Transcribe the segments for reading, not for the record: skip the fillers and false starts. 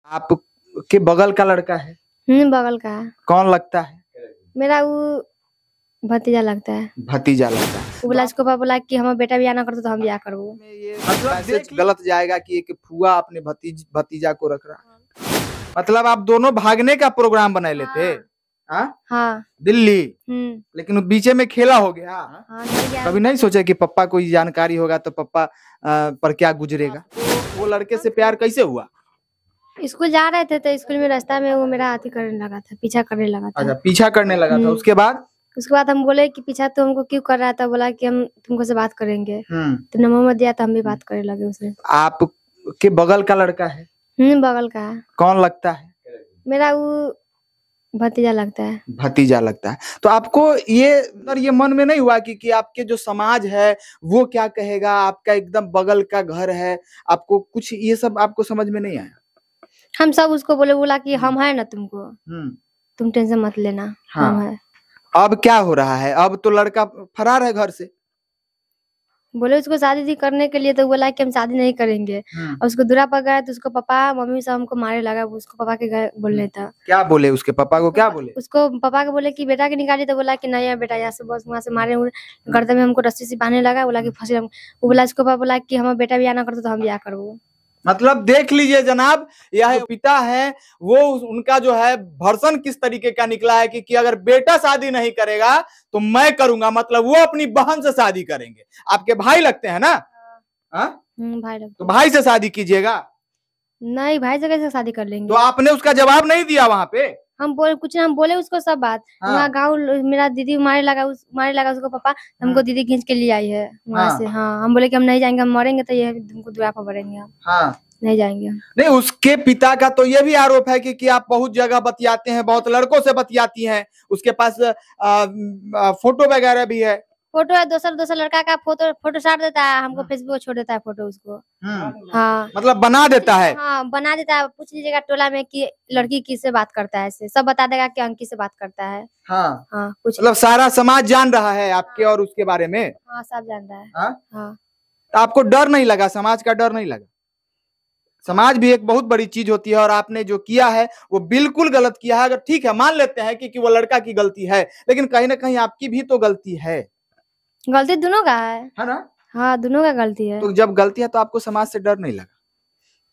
आपके बगल का लड़का है? बगल का है। कौन लगता है? मेरा वो भतीजा लगता है। भतीजा लगता है। वो बोला इसको पापा बोला कि हमारा बेटा ब्याह ना करते तो हम ब्याह करबो। मतलब गलत जाएगा कि एक फुआ अपने भतीजा को रख रहा है। मतलब आप दोनों भागने का प्रोग्राम बनाए लेते? हाँ। दिल्ली। लेकिन बीचे में खेला हो गया। कभी नहीं सोचा कि पप्पा को जानकारी होगा तो पप्पा पर क्या गुजरेगा? वो लड़के से प्यार कैसे हुआ? स्कूल जा रहे थे तो स्कूल में रास्ता में वो मेरा हाथी करने लगा था, पीछा करने लगा था। अच्छा, पीछा करने लगा था। उसके बाद हम बोले कि पीछा तो हमको क्यों कर रहा था? बोला कि हम तुमको से बात करेंगे। तुमने मोहम्मद दिया तो हम भी बात करने लगे उससे। आपके बगल का लड़का है? बगल का है। कौन लगता है? मेरा वो भतीजा लगता है। भतीजा लगता है। तो आपको ये मन में नहीं हुआ कि आपके जो समाज है वो क्या कहेगा? आपका एकदम बगल का घर है, आपको कुछ ये सब आपको समझ में नहीं आया? हम सब उसको बोला कि हम है ना तुमको, तुम टेंशन मत लेना। हाँ। हम है। अब क्या हो रहा है? अब तो लड़का फरार है घर से। बोले उसको शादी करने के लिए तो बोला कि हम शादी नहीं करेंगे। और उसको दूरा पड़ गया तो उसको पापा मम्मी सब हमको मारे लगा। उसको पापा के घर बोलने था। क्या बोले? उसके पापा को क्या बोले? उसको पापा को बोले कि बेटा के निकाली तो बोला कि नहीं बेटा यहाँ से बस वहाँ से मारे गर्दन में हमको रस्सी से बांधने लगा। बोला कि फंसे। वो बोला उसको पापा बोला कि हमारा बेटा ब्याह ना करते तो हम ब्याह करबो। मतलब देख लीजिए जनाब, यह पिता है वो उनका जो है भर्सन किस तरीके का निकला है कि अगर बेटा शादी नहीं करेगा तो मैं करूंगा। मतलब वो अपनी बहन से शादी करेंगे। आपके भाई लगते हैं ना? भाई लगते। तो भाई से शादी कीजिएगा। नहीं, भाई से कैसे शादी कर लेंगे? तो आपने उसका जवाब नहीं दिया वहां पे? हम बोले उसको सब बात। वहाँ गाँव मेरा दीदी मारे लगा उसको पापा। हमको दीदी खींच के ले आई है वहाँ से। हाँ, हम बोले कि हम नहीं जाएंगे, हम मरेंगे तो ये तुमको दुआ पर मरेंगे हम। हाँ, नहीं जाएंगे। नहीं, उसके पिता का तो ये भी आरोप है कि आप बहुत जगह बतियाते हैं, बहुत लड़कों से बतियाती हैं। उसके पास फोटो वगैरह भी है। फोटो है, दूसरा लड़का का फोटो साट देता है हमको, फेसबुक छोड़ देता है फोटो उसको। हाँ, मतलब बना देता है। हाँ, बना देता है। पूछ लीजिएगा टोला में कि लड़की किससे बात करता है, सब बता देगा कि अंकित से बात करता है। हाँ, हाँ, कुछ मतलब सारा समाज जान रहा है आपके और उसके बारे में। हाँ, सब जान रहा है। हाँ। तो आपको डर नहीं लगा? समाज का डर नहीं लगा? समाज भी एक बहुत बड़ी चीज होती है और आपने जो किया है वो बिल्कुल गलत किया है। अगर ठीक है, मान लेते हैं कि वो लड़का की गलती है, लेकिन कहीं ना कहीं आपकी भी तो गलती है। गलती दोनों का है ना? हाँ, दोनों का गलती है। तो जब गलती है तो आपको समाज से डर नहीं लगा?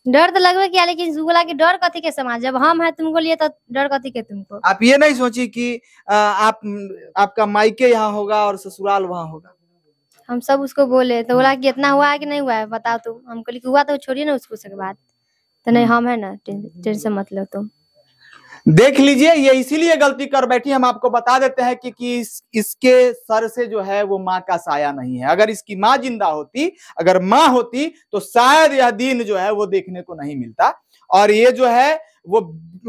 डर तो लगवे किया, लेकिन बोला कि डर कथी के समाज, जब हम है तुमको लिए तो डर कथी के तुमको। आप ये नहीं सोची कि आपका मायके यहाँ होगा और ससुराल वहाँ होगा? हम सब उसको बोले तो बोला कि इतना हुआ है कि नहीं हुआ है बताओ तुम। हम कहली कि हुआ तो छोड़िए ना उसको से बात। तो नहीं, हम है ना, टेंशन मत लो तुम। देख लीजिए, ये इसीलिए गलती कर बैठी। हम आपको बता देते हैं कि इसके सर से जो है वो माँ का साया नहीं है। अगर इसकी माँ जिंदा होती, अगर माँ होती तो शायद यह दिन जो है वो देखने को नहीं मिलता। और ये जो है वो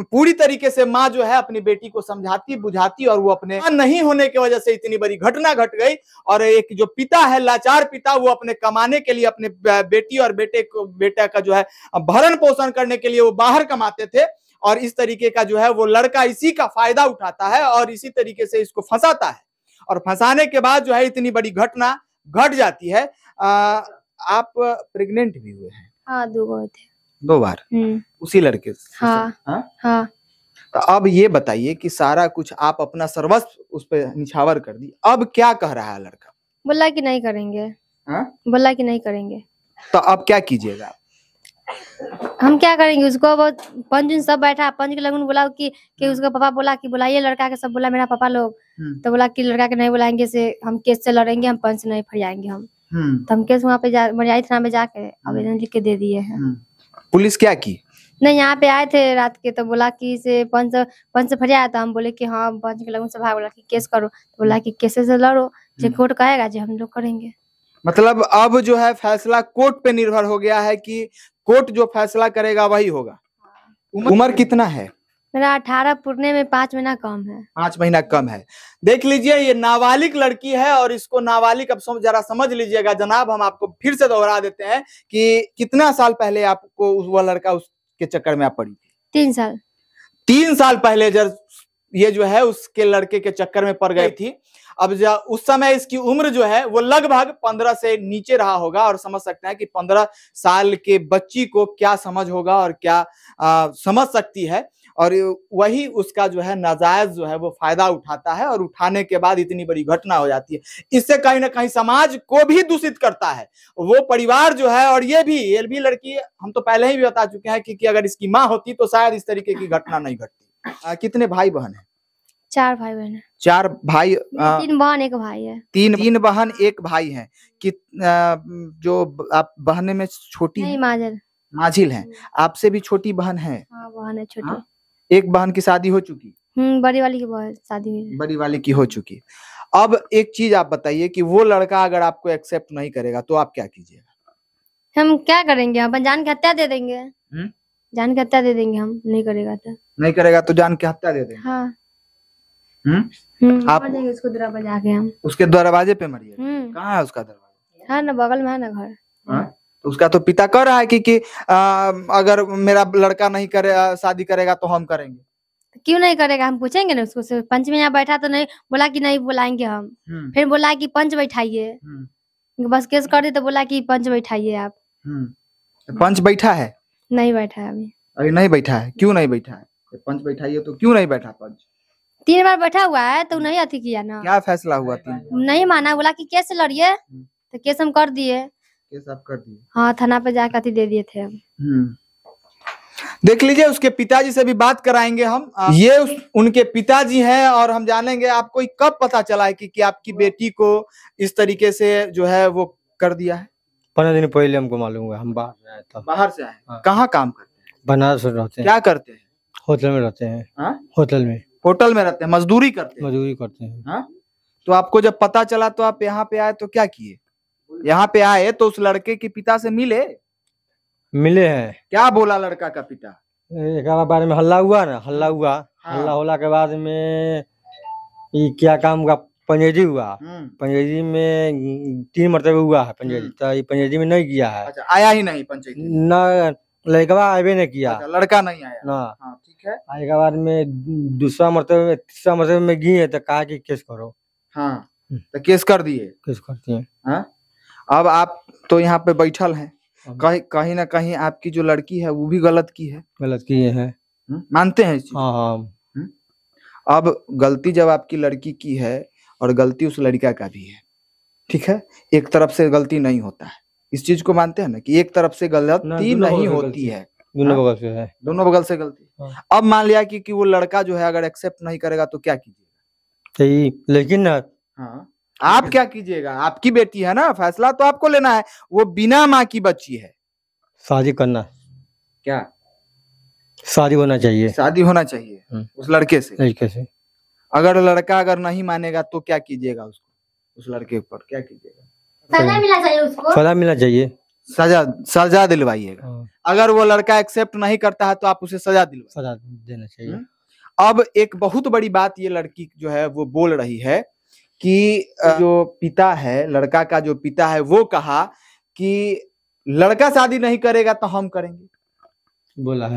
पूरी तरीके से माँ जो है अपनी बेटी को समझाती बुझाती, और वो अपने नहीं होने की वजह से इतनी बड़ी घटना घट गई। और एक जो पिता है, लाचार पिता, वो अपने कमाने के लिए अपने बेटी और बेटा का जो है भरण पोषण करने के लिए वो बाहर कमाते थे। और इस तरीके का जो है वो लड़का इसी का फायदा उठाता है और इसी तरीके से इसको फंसाता है। और फंसाने के बाद जो है इतनी बड़ी घटना घट जाती है। आप प्रेग्नेंट भी हुए हैं? हाँ, 2 बार थे। 2 बार? उसी लड़के से? हाँ, हाँ। तो अब ये बताइए कि सारा कुछ आप अपना सर्वस्व उस पर निछावर कर दी, अब क्या कह रहा है लड़का? बोला कि नहीं करेंगे। बोला कि नहीं करेंगे। तो अब क्या कीजिएगा? हम क्या करेंगे? उसको बहुत पंच सब बैठा, पंच के लगन बोला कि उसका पापा बोला कि बुलाइए लड़का के, सब बोला मेरा पापा लोग। तो बोला कि लड़का के नहीं बुलाएंगे से हम केस से लड़ेंगे, हम पंच नहीं फरियाएंगे हम। तो हम केस वहाँ पे मरियाई थाना में जाके आवेदन लिख के दे दिए हैं। पुलिस क्या की? नहीं, यहाँ पे आए थे रात के, तो बोला कि से पंच से फरियाया। तो हम बोले कि हाँ, पंच के लगन सभा बोला कि केस करो। तो बोला कि केस से लड़ो, जो कोर्ट कहेगा जो हम लोग करेंगे। मतलब अब जो है फैसला कोर्ट पे निर्भर हो गया है कि कोर्ट जो फैसला करेगा वही होगा। उम्र कितना है? मेरा 18 पुरने में 5 महीना कम है। 5 महीना कम है। देख लीजिए, ये नाबालिग लड़की है और इसको नाबालिग, अब जरा समझ लीजिएगा जनाब। हम आपको फिर से दोहरा देते हैं कि कितना साल पहले आपको वह लड़का उसके चक्कर में आप पड़ी थी? 3 साल। 3 साल पहले जब ये जो है उसके लड़के के चक्कर में पड़ गई थी। अब उस समय इसकी उम्र जो है वो लगभग 15 से नीचे रहा होगा, और समझ सकते हैं कि 15 साल के बच्ची को क्या समझ होगा और क्या समझ सकती है, और वही उसका जो है नाजायज जो है वो फायदा उठाता है, और उठाने के बाद इतनी बड़ी घटना हो जाती है। इससे कहीं ना कहीं समाज को भी दूषित करता है वो परिवार जो है। और ये भी लड़की, हम तो पहले ही भी बता चुके हैं कि अगर इसकी माँ होती तो शायद इस तरीके की घटना नहीं घटती। कितने भाई बहन है? 4 भाई बहन है। 4 भाई, 3 बहन 1 भाई है। 3 बहन 1 भाई है। कि जो आप बहन में छोटी नहीं, है? माझिल है। आपसे भी छोटी बहन है? हाँ, बहन है छोटी। हाँ? एक बहन की शादी हो चुकी? बड़ी वाली की शादी हुई है। बड़ी वाली की हो चुकी। अब एक चीज आप बताइए कि वो लड़का अगर आपको एक्सेप्ट नहीं करेगा तो आप क्या कीजिएगा? हम क्या करेंगे? हम जान की हत्या दे देंगे। जान की हत्या दे देंगे हम, नहीं करेगा तो। नहीं करेगा तो जान की हत्या दे देंगे। हाँ। आप उसको दरवाजे जाके हम उसके दरवाजे पे मरिए? कहाँ है उसका दरवाजा? है ना, बगल में है ना घर। तो उसका तो पिता कह रहा है कि अगर मेरा लड़का नहीं करे शादी करेगा तो हम करेंगे। क्यों नहीं करेगा? हम पूछेंगे ना उसको से। पंच में यहाँ बैठा तो नहीं बोला कि नहीं बुलाएंगे हम। फिर बोला कि पंच बैठाइए। बस केस कर दी तो बोला कि पंच बैठाइए आप। पंच बैठा है? नहीं बैठा है अभी। अभी नहीं बैठा है? क्यों नहीं बैठा है? पंच बैठाइए तो क्यों नहीं बैठा पंच? 3 बार बैठा हुआ है तो नहीं अथी किया ना। क्या फैसला हुआ? 3 नहीं माना, बोला कि केस लड़िए, तो केस हम कर दिए। केस आप कर दिए? हाँ, थाना पे जाकर अथी दे दिए थे हम। देख लीजिए, उसके पिताजी से भी बात कराएंगे हम। ये उनके पिताजी हैं, और हम जानेंगे आपको कब पता चला है कि आपकी बेटी को इस तरीके से जो है वो कर दिया है। 15 दिन पहले हमको मालूम हुआ। हम बाहर से आए थे। बाहर से आए? हाँ। कहाँ काम करते हैं? बनारस रहते हैं। क्या करते हैं? होटल में रहते हैं। हाँ? होटल में। होटल में रहते हैं, मजदूरी करते हैं? मजदूरी करते हैं। हाँ? तो आपको जब पता चला तो आप यहाँ पे आए तो क्या किए? यहाँ पे आए तो उस लड़के के पिता से मिले हैं। क्या बोला लड़का का पिता? एक बारे में हल्ला हुआ ना, हल्ला हुआ। हाँ। हल्ला होला के बाद में ये क्या काम हुआ, पंजेरी हुआ। पंजेरी में 3 मरतबे हुआ है पंजेरी, तो ये पंजेरी में नहीं किया है। अच्छा, आया ही नहीं पंचायत? ना, लड़का आवे नहीं किया। अच्छा, लड़का नहीं आया ना। हाँ, ठीक है। आए के बाद में दूसरा मरतबे में, तीसरा मरतबे में गए तो कहा कि केस करो। हाँ, तो केस कर दिए? केस करती है। हाँ? अब आप तो यहाँ पे बैठल हैं, कहीं ना कहीं आपकी जो लड़की है वो भी गलत की है? गलत की है। मानते हैं? हाँ हाँ। अब गलती जब आपकी लड़की की है और गलती उस लड़का का भी है, ठीक है, एक तरफ से गलती नहीं होता है। इस चीज को मानते हैं ना कि एक तरफ से गलती नहीं होती है, दोनों बगल से है। दोनों बगल से गलती। हाँ। अब मान लिया कि वो लड़का जो है अगर एक्सेप्ट नहीं करेगा तो क्या कीजिएगा? लेकिन ना, हाँ, आप क्या कीजिएगा? आपकी बेटी है ना, फैसला तो आपको लेना है। वो बिना माँ की बच्ची है। शादी करना? क्या शादी होना चाहिए? शादी होना चाहिए उस लड़के से। अगर लड़का नहीं मानेगा तो क्या कीजिएगा? उसको, उस लड़के पर क्या कीजिएगा? सजा मिलना चाहिए उसको। सजा मिलना चाहिए। सजा दिलवाइएगा। अगर वो लड़का एक्सेप्ट नहीं करता है तो आप उसे सजा देना चाहिए। अब एक बहुत बड़ी बात ये लड़की जो है वो बोल रही है कि जो पिता है, लड़का का जो पिता है, वो कहा कि लड़का शादी नहीं करेगा तो हम करेंगे। बोला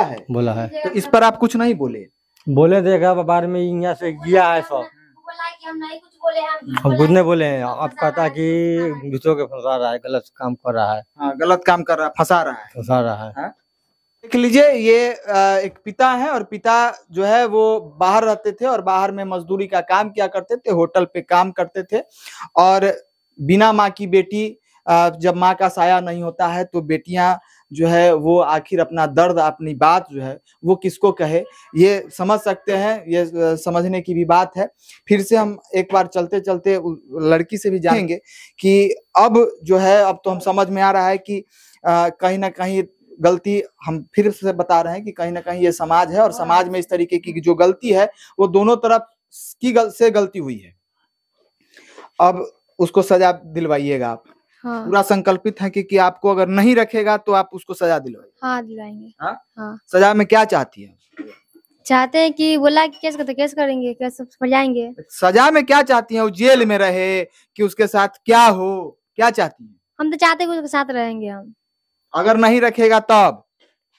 है। तो इस पर आप कुछ नहीं बोले? बोले देगा बार में यहाँ से गया है सब। हम कुछ नहीं बोले हैं। अब कहता कि दूसरों के फंसा रहा है, गलत काम कर रहा है। हाँ, गलत काम कर रहा है, फंसा रहा है। हाँ? देख लीजिए, ये एक पिता है, और पिता जो है वो बाहर रहते थे और बाहर में मजदूरी का काम किया करते थे, होटल पे काम करते थे। और बिना माँ की बेटी, जब माँ का साया नहीं होता है तो बेटियां जो है वो आखिर अपना दर्द, अपनी बात जो है वो किसको कहे, ये समझ सकते हैं। ये समझने की भी बात है। फिर से हम एक बार चलते चलते लड़की से भी जानेंगे कि अब जो है, अब तो हम समझ में आ रहा है कि कहीं ना कहीं गलती, हम फिर से बता रहे हैं कि कहीं ना कहीं ये समाज है, और समाज में इस तरीके की जो गलती है वो दोनों तरफ की से गलती हुई है। अब उसको सजा दिलवाइएगा आप। हाँ। पूरा संकल्पित है कि आपको अगर नहीं रखेगा तो आप उसको सजा दिलवाइए। हाँ, दिलवाएंगे। हाँ? सजा में क्या चाहती है? चाहते हैं कि बोला कि केस करते केस करेंगे, केस जाएंगे। सजा में क्या चाहती है? वो जेल में रहे कि उसके साथ क्या हो, क्या चाहती है? हम तो चाहते हैं कि उसके साथ रहेंगे हम। अगर नहीं रखेगा तब?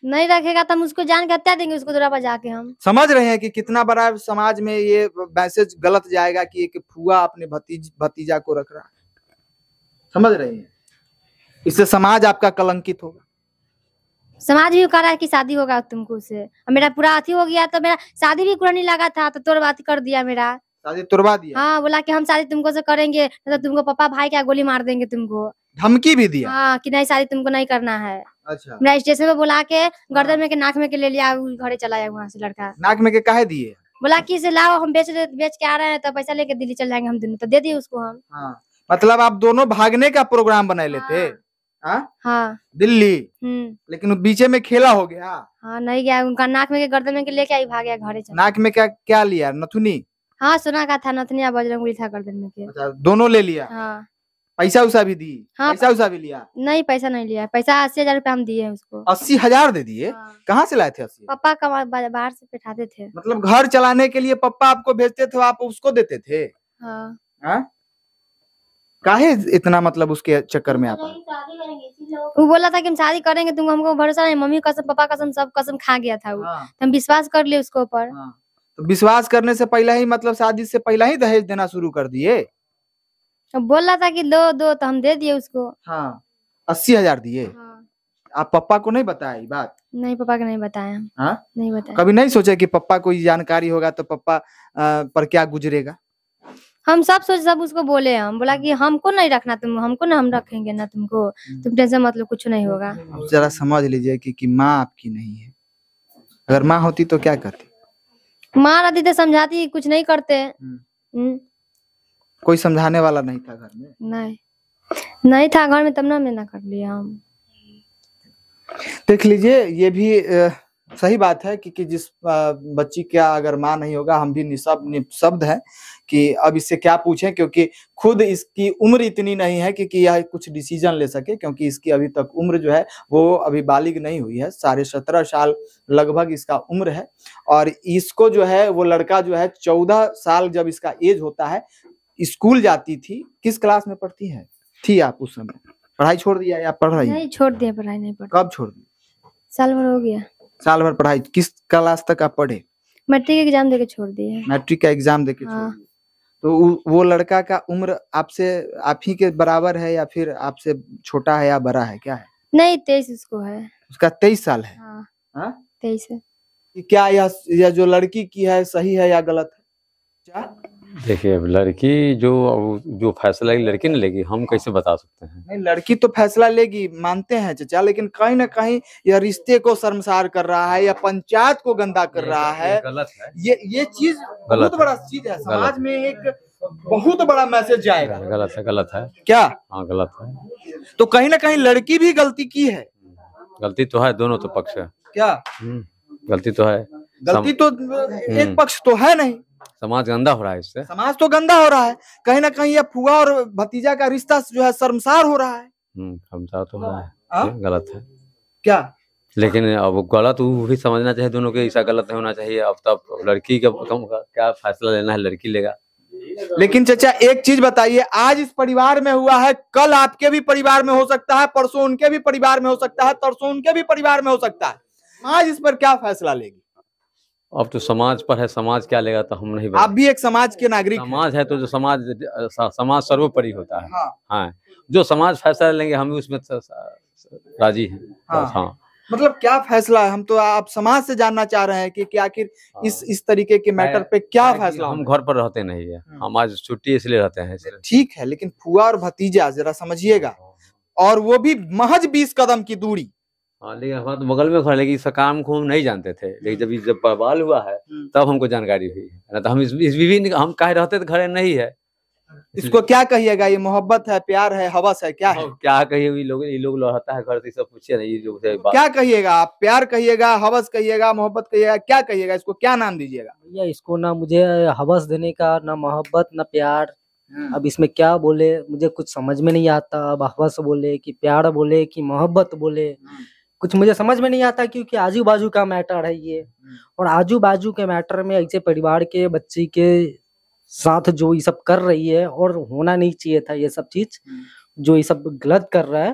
नहीं रखेगा तो हम उसको जान के हत्या देंगे उसको दूरा पर जाके। हम समझ रहे हैं कि कितना बड़ा समाज में ये मैसेज गलत जाएगा कि एक फुआ अपने भतीजा को रख रहा है। समझ रहे हैं, इससे समाज आपका कलंकित होगा। समाज भी कह रहा है कि शादी होगा तुमको उससे। अब मेरा पूरा अथी हो गया तो मेरा शादी भी पूरा नहीं लगा था तो तोड़ बात कर दिया मेरा। शादी तुड़वा दिया? हाँ, बोला कि हम शादी तुमको से करेंगे तो तुमको पापा भाई क्या गोली मार देंगे तुमको। धमकी भी दिया? हाँ, कि नहीं शादी तुमको नहीं करना है। अच्छा। मेरा स्टेशन में बुला के गर्दन में के नाक में के ले लिया, घरे चला गया वहाँ से लड़का। नाक में के काहे दिए? बोला कि इसे लाओ हम बेच के आ रहे हैं तो पैसा लेके दिल्ली चल जाएंगे हम दोनों। तो दे दिए उसको हम। हाँ, मतलब आप दोनों भागने का प्रोग्राम बनाए लेते? हाँ दिल्ली। लेकिन बीचे में खेला हो गया। हाँ, नहीं गया, उनका नाक में के गर्दन में के लेके आई भाग गया घरे चला। नाक में क्या लिया? नथुनी? हाँ, सोना का था, नथुनिया बजरंगबली था गर्दन में के। अच्छा, दोनों ले लिया? हाँ। पैसा उसा भी दी? हाँ, पैसा उसा भी लिया? नहीं, पैसा नहीं लिया। पैसा 80,000 रुपया हम दिए उसको। 80,000 दे दिए? हाँ। कहाँ से लाए थे 80? पापा बाहर से बैठाते थे। मतलब घर चलाने के लिए पप्पा आपको भेजते थे, आप उसको देते थे? हाँ। काहे इतना मतलब उसके चक्कर में आप? वो बोला था कि हम शादी करेंगे, तुमको हमको भरोसा नहीं। मम्मी कसम, पापा कसम, सब कसम खा गया था वो। तो हम विश्वास कर लिए उसके ऊपर। तो विश्वास करने से पहले ही मतलब शादी से पहले ही दहेज देना शुरू कर दिए? बोल रहा था कि दो तो हम दे दिए उसको। हाँ, 80,000 दिए। हाँ। आप पापा को नहीं बताया ये बात? नहीं, पापा को नहीं बताया। हाँ, नहीं बताया। कभी नहीं सोचा कि पापा को ये जानकारी होगा तो पापा पर क्या गुजरेगा? हम सब उसको बोले। हम बोला कि हमको नहीं रखना तुम, हमको ना हम रखेंगे ना तुमको, तुम टेंशन मतलब कुछ नहीं होगा। जरा समझ लीजिए कि माँ आपकी नहीं है। अगर माँ होती तो क्या करती? माँ रहती तो समझाती, कुछ नहीं करते। कोई समझाने वाला नहीं था घर में? नहीं था घर में, तब ना मैंने कर लिया हम। देख लीजिए, ये भी सही बात है कि जिस बच्ची का अगर माँ नहीं होगा, हम भी निशब्द हैं कि अब इससे क्या पूछें, क्योंकि खुद इसकी उम्र इतनी नहीं है कि यह कुछ डिसीजन ले सके, क्योंकि इसकी अभी तक उम्र जो है वो अभी बालिग नहीं हुई है। 17.5 साल लगभग इसका उम्र है। और इसको जो है वो लड़का जो है 14 साल जब इसका एज होता है, स्कूल जाती थी। किस क्लास में पढ़ती है थी आप उस समय? पढ़ाई छोड़ दिया या पढ़ रही? नहीं, छोड़ दिया, पढ़ाई नहीं पढ़। कब छोड़ दी? साल भर हो गया। साल भर पढ़ाई? किस क्लास तक आप पढ़े? मैट्रिक एग्जाम देके छोड़ दिए। मैट्रिक का एग्जाम देके छोड़ दिए। तो वो लड़का का उम्र आपसे, आप ही के बराबर है या फिर आपसे छोटा है या बड़ा है, क्या है? नहीं, 23 उसको है। उसका 23 साल है? हाँ, 23 है। क्या यह जो लड़की की है सही है या गलत है? क्या देखिए, लड़की जो फैसला लड़की ने लेगी, हम कैसे बता सकते हैं? नहीं, लड़की तो फैसला लेगी, मानते हैं चाचा, लेकिन कहीं ना कहीं यह रिश्ते को शर्मसार कर रहा है या पंचायत को गंदा कर रहा है। गलत है। ये चीज बहुत बड़ा चीज है। समाज में एक बहुत बड़ा मैसेज जाएगा। गलत है क्या? हाँ, गलत है। तो कहीं ना कहीं लड़की भी गलती की है। गलती तो है, दोनों तो पक्ष है। क्या गलती तो है? गलती तो एक पक्ष तो है नहीं। समाज गंदा हो रहा है इससे। समाज तो गंदा हो रहा है। कहीं ना कहीं ये फुआ और भतीजा का रिश्ता जो है शर्मसार हो रहा है। शर्मसार तो हो रहा है। गलत है। क्या? लेकिन अब गलत वो भी समझना चाहिए दोनों के, ऐसा गलत नहीं होना चाहिए। अब तब लड़की का क्या फैसला लेना है, लड़की लेगा। लेकिन चाचा एक चीज बताइए, आज इस परिवार में हुआ है, कल आपके भी परिवार में हो सकता है, परसों उनके भी परिवार में हो सकता है, तरसों उनके भी परिवार में हो सकता है। आज इस पर क्या फैसला लेगी? अब तो समाज पर है, समाज क्या लेगा तो हम नहीं बता। आप भी एक समाज के नागरिक समाज है तो जो समाज सर्वोपरि होता है। हाँ। जो समाज फैसला लेंगे हम भी उसमें राजी हैं। हाँ। मतलब क्या फैसला है? हम तो आप समाज से जानना चाह रहे हैं कि आखिर इस तरीके के मैटर पे क्या फैसला? हम घर पर रहते नहीं है, हम आज छुट्टी इसलिए रहते हैं। ठीक है, लेकिन फुआ और भतीजा जरा समझिएगा, और वो भी महज 20 कदम की दूरी। हाँ, लेकिन हमारा तो बगल में घर, लेकिन इस काम को हम नहीं जानते थे। लेकिन जब बवाल हुआ है तब हमको जानकारी हुई है। तो हम इस बीवी हम कहे रहते तो घर नहीं है। इसको क्या कहिएगा? ये मोहब्बत है, प्यार है, हवस है, क्या है? क्या कहिए? ये लोग लड़ता है घर से, सब पूछिए नहीं। ये जो क्या कहिएगा आप? प्यार कहिएगा, हवस कहिएगा, मोहब्बत कहिएगा, क्या कहिएगा? इसको क्या नाम दीजिएगा? भैया, इसको ना मुझे हवस देने का, ना मोहब्बत, ना प्यार। अब इसमें क्या बोले मुझे कुछ समझ में नहीं आता। अब हवस बोले कि प्यार बोले कि मोहब्बत बोले, कुछ मुझे समझ में नहीं आता, क्योंकि आजू बाजू का मैटर है ये। और आजू बाजू के मैटर में ऐसे परिवार के बच्ची के साथ जो ये सब कर रही है, और होना नहीं चाहिए था ये सब चीज, जो ये सब गलत कर रहा है।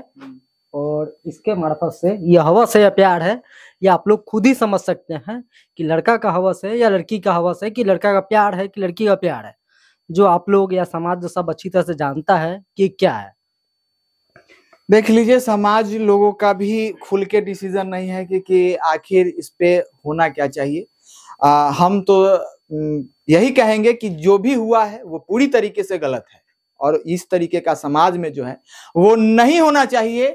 और इसके मार्फत से ये हवस है या प्यार है, ये आप लोग खुद ही समझ सकते हैं कि लड़का का हवस है या लड़की का हवस है, कि लड़का का प्यार है कि लड़की का प्यार है। जो आप लोग या समाज जो सब अच्छी तरह से जानता है कि क्या है। देख लीजिए, समाज लोगों का भी खुल के डिसीजन नहीं है कि आखिर इस पे होना क्या चाहिए। हम तो यही कहेंगे कि जो भी हुआ है वो पूरी तरीके से गलत है और इस तरीके का समाज में जो है वो नहीं होना चाहिए,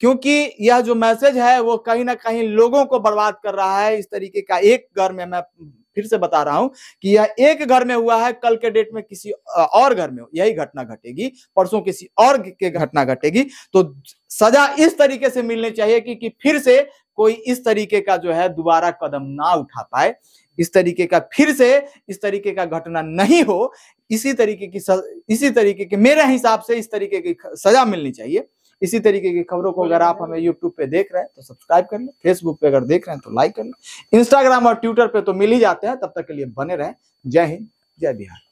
क्योंकि यह जो मैसेज है वो कहीं ना कहीं लोगों को बर्बाद कर रहा है। इस तरीके का एक घर में, मैं फिर से बता रहा हूं कि यह एक घर में हुआ है, कल के डेट में किसी और घर में यही घटना घटेगी, परसों किसी और के घटना घटेगी, तो सजा इस तरीके से मिलनी चाहिए कि फिर से कोई इस तरीके का जो है दोबारा कदम ना उठा पाए, इस तरीके का फिर से इस तरीके का घटना नहीं हो। इसी तरीके की मेरे हिसाब से इस तरीके की सजा मिलनी चाहिए। इसी तरीके की खबरों को अगर आप हमें यूट्यूब पे देख रहे हैं तो सब्सक्राइब कर लें, फेसबुक पे अगर देख रहे हैं तो लाइक कर लें, इंस्टाग्राम और ट्विटर पे तो मिल ही जाते हैं। तब तक के लिए बने रहें। जय हिंद, जय बिहार।